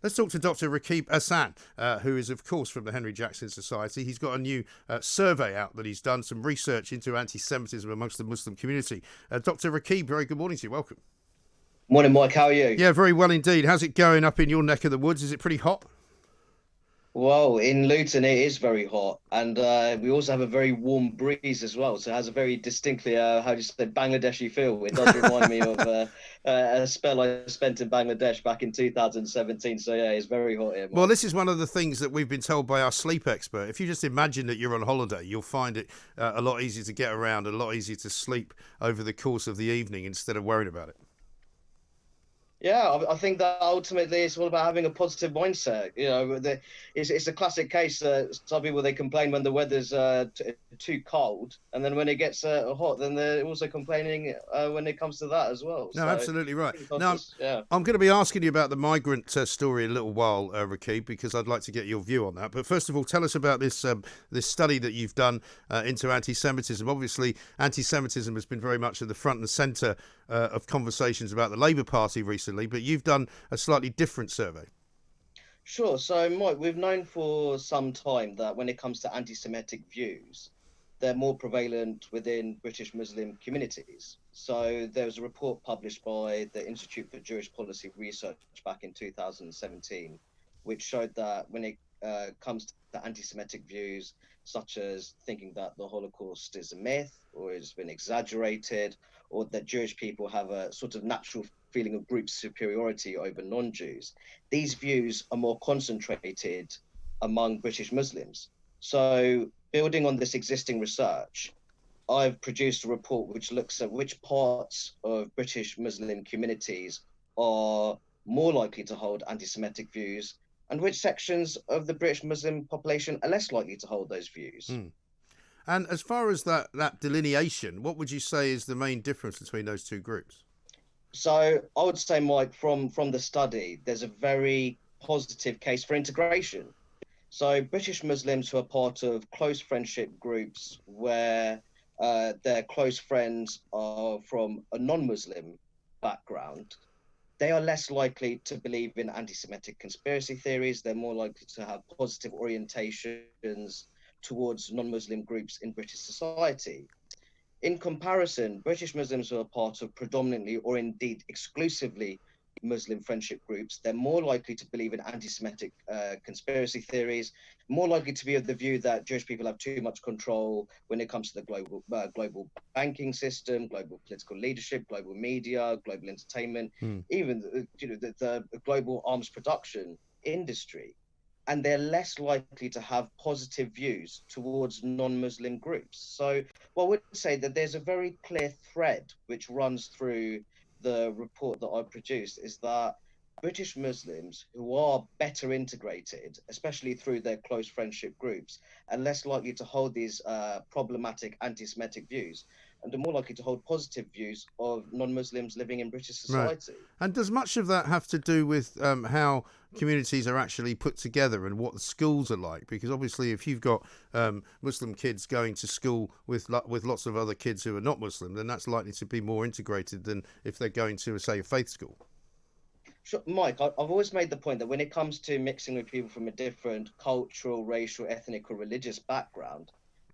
Let's talk to Dr. Rakib Ehsan, who is, of course, from the Henry Jackson Society. He's got a new survey out that he's done, some research into anti-Semitism amongst the Muslim community. Dr. Rakib, very good morning to you. Welcome. Morning, Mike. How are you? Yeah, very well indeed. How's it going up in your neck of the woods? Is it pretty hot? Well, in Luton, it is very hot, and we also have a very warm breeze as well. So it has a very distinctly, how do you say, Bangladeshi feel. It does remind me of a spell I spent in Bangladesh back in 2017. So yeah, it's very hot here, Mike. Well, this is one of the things that we've been told by our sleep expert. If you just imagine that you're on holiday, you'll find it a lot easier to get around, a lot easier to sleep over the course of the evening instead of worrying about it. Yeah, I think that ultimately it's all about having a positive mindset. You know, it's a classic case. Some people, they complain when the weather's too cold, and then when it gets hot, then they're also complaining when it comes to that as well. No, So, absolutely right. Now, yeah. I'm going to be asking you about the migrant story in a little while, Rakib, because I'd like to get your view on that. But first of all, tell us about this study that you've done into anti-Semitism. Obviously, anti-Semitism has been very much at the front and centre of conversations about the Labour Party recently, but you've done a slightly different survey. Sure. So, Mike, we've known for some time that when it comes to anti-Semitic views, they're more prevalent within British Muslim communities. So there was a report published by the Institute for Jewish Policy Research back in 2017, which showed that when it comes to anti-Semitic views, such as thinking that the Holocaust is a myth or it's been exaggerated, or that Jewish people have a sort of natural feeling of group superiority over non-Jews, these views are more concentrated among British Muslims. So building on this existing research, I've produced a report which looks at which parts of British Muslim communities are more likely to hold anti-Semitic views and which sections of the British Muslim population are less likely to hold those views. Mm. And as far as that delineation, what would you say is the main difference between those two groups? So I would say, Mike, from the study, there's a very positive case for integration. So British Muslims who are part of close friendship groups where their close friends are from a non-Muslim background, they are less likely to believe in anti-Semitic conspiracy theories. They're more likely to have positive orientations towards non-Muslim groups in British society. In comparison, British Muslims who are part of predominantly or indeed exclusively Muslim friendship groups, they're more likely to believe in anti-Semitic conspiracy theories, more likely to be of the view that Jewish people have too much control when it comes to the global banking system, global political leadership, global media, global entertainment, even the global arms production industry. And they're less likely to have positive views towards non-Muslim groups. So I would say that there's a very clear thread which runs through the report that I produced, is that British Muslims who are better integrated, especially through their close friendship groups, are less likely to hold these problematic anti-Semitic views and are more likely to hold positive views of non-Muslims living in British society. Right. And does much of that have to do with how communities are actually put together and what the schools are like? Because obviously if you've got Muslim kids going to school with lots of other kids who are not Muslim, then that's likely to be more integrated than if they're going to, say, a faith school. Sure, Mike, I've always made the point that when it comes to mixing with people from a different cultural, racial, ethnic or religious background,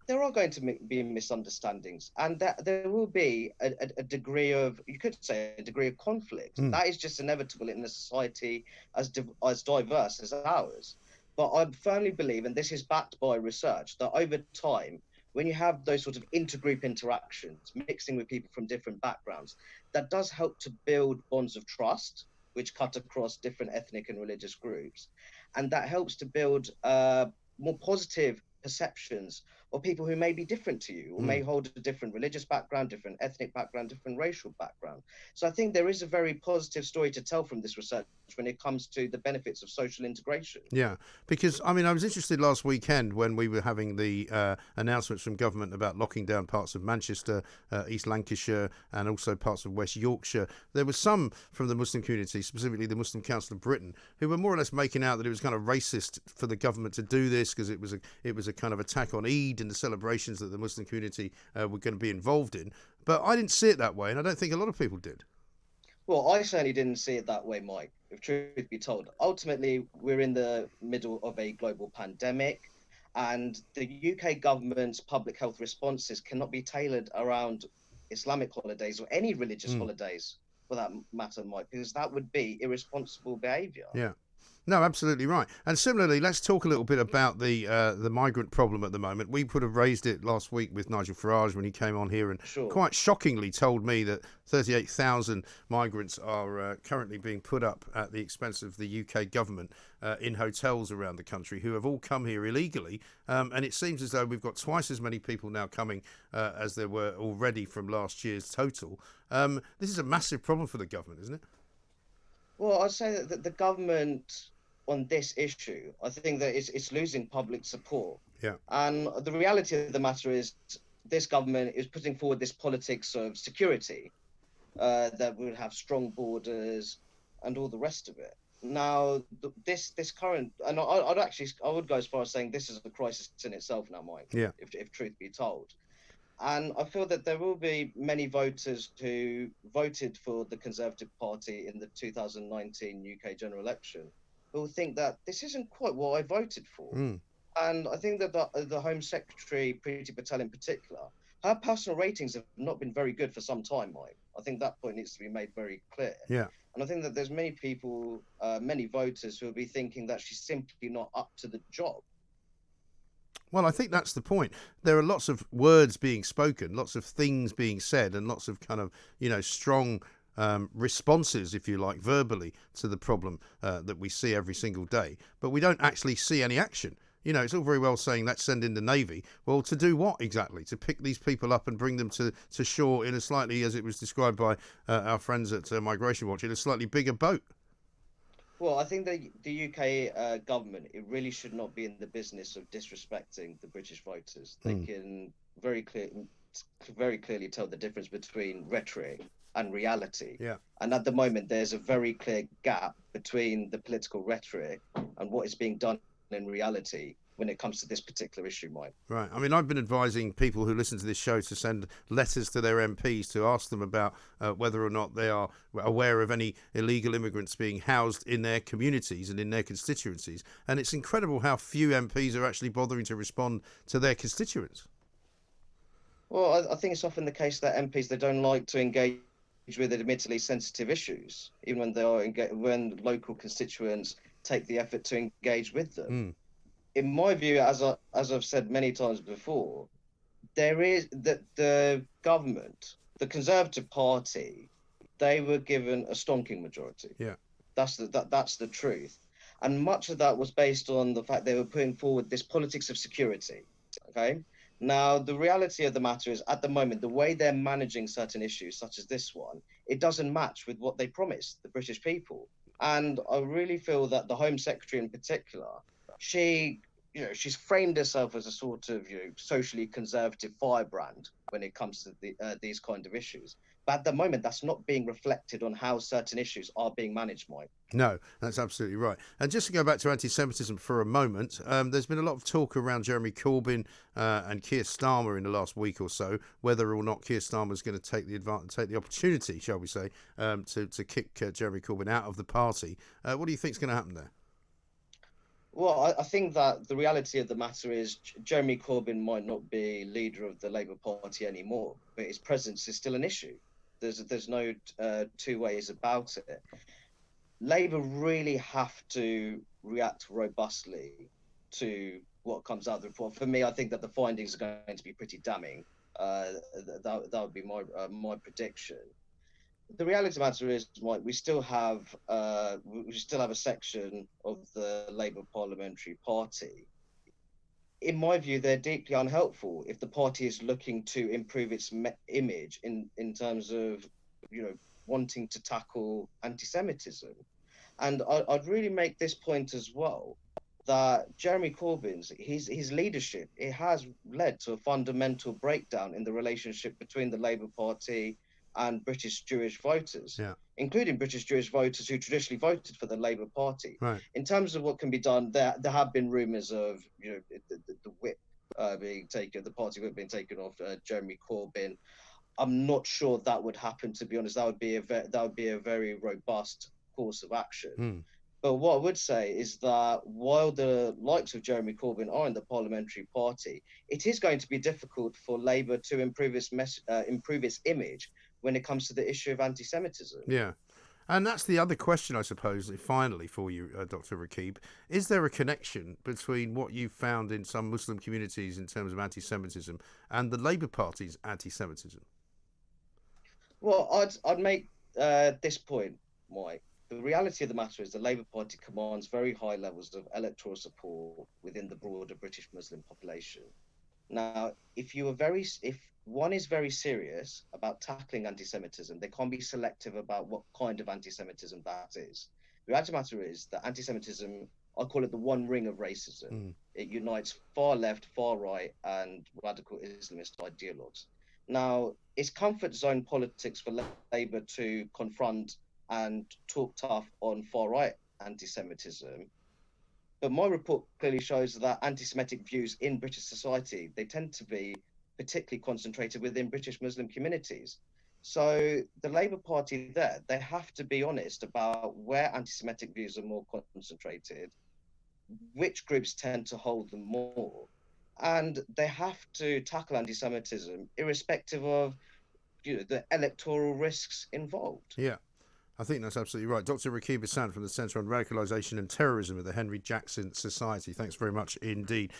there are going to be misunderstandings, and that there will be a degree of, you could say, a degree of conflict. That is just inevitable in a society as diverse as ours. But I firmly believe, and this is backed by research, that over time, when you have those sort of intergroup interactions, mixing with people from different backgrounds, that does help to build bonds of trust, which cut across different ethnic and religious groups. And that helps to build more positive perceptions of people who may be different to you or may hold a different religious background, different ethnic background, different racial background. So I think there is a very positive story to tell from this research when it comes to the benefits of social integration. Yeah, because, I mean, I was interested last weekend when we were having the announcements from government about locking down parts of Manchester, East Lancashire, and also parts of West Yorkshire. There were some from the Muslim community, specifically the Muslim Council of Britain, who were more or less making out that it was kind of racist for the government to do this because it was a kind of attack on Eid and the celebrations that the Muslim community were going to be involved in. But I didn't see it that way, and I don't think a lot of people did. Well, I certainly didn't see it that way, Mike, if truth be told. Ultimately, we're in the middle of a global pandemic, and the UK government's public health responses cannot be tailored around Islamic holidays or any religious Mm, holidays for that matter, Mike, because that would be irresponsible behavior. yeah. No, absolutely right. And similarly, let's talk a little bit about the migrant problem at the moment. We could have raised it last week with Nigel Farage when he came on here and Sure. quite shockingly told me that 38,000 migrants are currently being put up at the expense of the UK government in hotels around the country who have all come here illegally. And it seems as though we've got twice as many people now coming as there were already from last year's total. This is a massive problem for the government, isn't it? Well, I'd say that the government on this issue, I think that it's losing public support. Yeah. And the reality of the matter is, this government is putting forward this politics of security that would have strong borders and all the rest of it. Now, this current, and I would go as far as saying this is a crisis in itself now, Mike, Yeah. if truth be told. And I feel that there will be many voters who voted for the Conservative Party in the 2019 UK general election who will think that this isn't quite what I voted for. Mm. And I think that the Home Secretary, Priti Patel in particular, her personal ratings have not been very good for some time, Mike. I think that point needs to be made very clear. Yeah. And I think that there's many people, many voters who will be thinking that she's simply not up to the job. Well, I think that's the point. There are lots of words being spoken, lots of things being said, and lots of kind of, strong responses, if you like, verbally to the problem that we see every single day. But we don't actually see any action. It's all very well saying let's send in the Navy. Well, to do what exactly? To pick these people up and bring them to shore in a slightly, as it was described by our friends at Migration Watch, in a slightly bigger boat. Well, I think the UK government, it really should not be in the business of disrespecting the British voters. They can very clearly tell the difference between rhetoric and reality. Yeah. And at the moment, there's a very clear gap between the political rhetoric and what is being done in reality when it comes to this particular issue, Mike. Right. I mean, I've been advising people who listen to this show to send letters to their MPs to ask them about whether or not they are aware of any illegal immigrants being housed in their communities and in their constituencies. And it's incredible how few MPs are actually bothering to respond to their constituents. Well, I think it's often the case that MPs, they don't like to engage with admittedly sensitive issues, even when they are when local constituents take the effort to engage with them. In my view, as I've said many times before, there is that the government, the Conservative Party, they were given a stonking majority. Yeah, that's the truth, and much of that was based on the fact they were putting forward this politics of security. Okay, now the reality of the matter is, at the moment, the way they're managing certain issues, such as this one, it doesn't match with what they promised the British people. And I really feel that the Home Secretary in particular, she's framed herself as a sort of socially conservative firebrand when it comes to these kind of issues. But at the moment, that's not being reflected on how certain issues are being managed, Mike. No, that's absolutely right. And just to go back to anti-Semitism for a moment, there's been a lot of talk around Jeremy Corbyn and Keir Starmer in the last week or so, whether or not Keir Starmer is going to take the opportunity, shall we say, to kick Jeremy Corbyn out of the party. What do you think is going to happen there? Well, I think that the reality of the matter is Jeremy Corbyn might not be leader of the Labour Party anymore, but his presence is still an issue. There's no two ways about it. Labour really have to react robustly to what comes out of the report. For me, I think that the findings are going to be pretty damning. That would be my prediction. The reality of the matter is, Mike, we still have a section of the Labour Parliamentary Party. In my view, they're deeply unhelpful if the party is looking to improve its image in terms of wanting to tackle anti-Semitism. And I'd really make this point as well, that Jeremy Corbyn's his leadership, it has led to a fundamental breakdown in the relationship between the Labour Party and British Jewish voters, including British Jewish voters who traditionally voted for the Labour Party. Right. In terms of what can be done, there have been rumours of the whip being taken, the party whip being taken off Jeremy Corbyn. I'm not sure that would happen. To be honest, that would be a very robust course of action. Mm. But what I would say is that while the likes of Jeremy Corbyn are in the parliamentary party, it is going to be difficult for Labour to improve its image when it comes to the issue of anti-Semitism. Yeah. And that's the other question, I suppose, finally, for you, Dr. Rakib. Is there a connection between what you've found in some Muslim communities in terms of anti Semitism and the Labour Party's anti Semitism? Well, I'd make this point, Mike. The reality of the matter is the Labour Party commands very high levels of electoral support within the broader British Muslim population. Now, if one is very serious about tackling anti-Semitism, they can't be selective about what kind of anti-Semitism that is. The reality of the matter is that anti-Semitism, I call it the one ring of racism. Mm. It unites far left, far right, and radical Islamist ideologues. Now, it's comfort zone politics for Labour to confront and talk tough on far right anti-Semitism, but my report clearly shows that anti-Semitic views in British society, they tend to be particularly concentrated within British Muslim communities. So the Labour Party there, they have to be honest about where anti-Semitic views are more concentrated, which groups tend to hold them more, and they have to tackle anti-Semitism irrespective of the electoral risks involved. Yeah. I think that's absolutely right. Dr. Rakib Ehsan from the Centre on Radicalisation and Terrorism at the Henry Jackson Society. Thanks very much indeed.